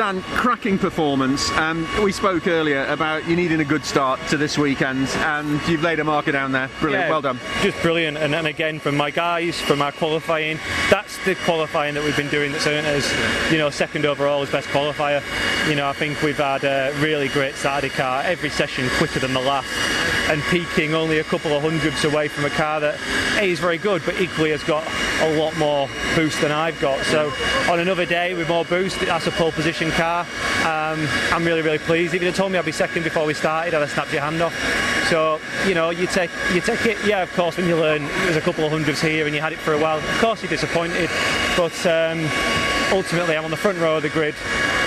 Dan, cracking performance. We spoke earlier about you needing a good start to this weekend, and you've laid a marker down there. Brilliant, well done. Just brilliant, and again from my guys, from our qualifying, that's the qualifying that we've been doing that's earned us, second overall as best qualifier. I think we've had a really great Saturday car, every session quicker than the last, and peaking only a couple of hundredths away from a car that is very good, but equally has got a lot more boost than I've got. So on another day with more boost, that's a pole position car. I'm really, really pleased. If you'd have told me I'd be second before we started, I'd have snapped your hand off. So, you take it. Yeah, of course, when you learn there's a couple of hundredths here and you had it for a while, of course you're disappointed. But ultimately, I'm on the front row of the grid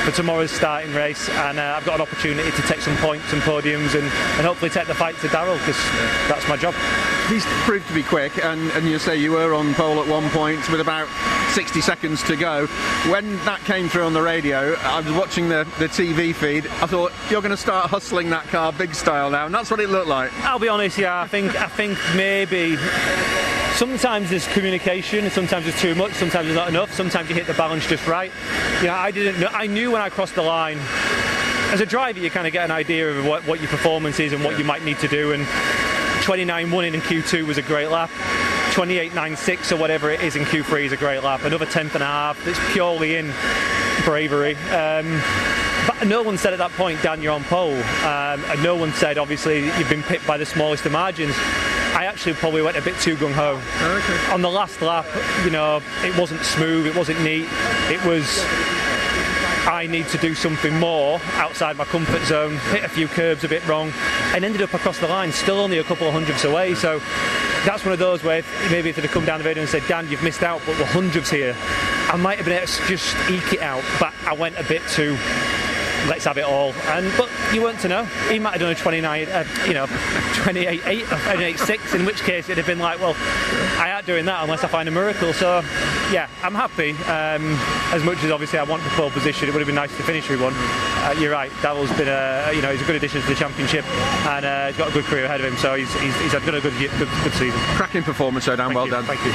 for tomorrow's starting race, and I've got an opportunity to take some points and podiums and hopefully take the fight to Darrell, because that's my job. These proved to be quick, and you say you were on pole at one point with about 60 seconds to go. When that came through on the radio, I was watching the TV feed. I thought, you're going to start hustling that car big style now, and that's what it looked like. I'll be honest, yeah, I think maybe sometimes there's communication, and sometimes there's too much, sometimes there's not enough, sometimes you hit the balance just right. I knew when I crossed the line. As a driver, you kind of get an idea of what your performance is and what you might need to do, and 29.1 in Q2 was a great lap. 28.96 or whatever it is in Q3 is a great lap. Another tenth and a half. It's purely in bravery. But no one said at that point, Dan, you're on pole. And no one said, obviously, you've been pipped by the smallest of margins. I actually probably went a bit too gung-ho. Okay. On the last lap, it wasn't smooth, it wasn't neat. It was, I need to do something more outside my comfort zone, hit a few curbs a bit wrong, and ended up across the line, still only a couple of hundredths away. So that's one of those where maybe if they'd have come down the radio and said, Dan, you've missed out, but we're hundredths here, I might have been able to just eke it out, but I went a bit too, let's have it all. But you weren't to know. He might have done a 28.8 or 28.6, in which case it'd have been like, well, I ain't doing that unless I find a miracle. So, yeah, I'm happy. As much as obviously I want the pole position, it would have been nice to finish with one. You're right. Darrell's been he's a good addition to the championship, and he's got a good career ahead of him. So he's had a good season. Cracking performance, Dan. Well done. Thank you.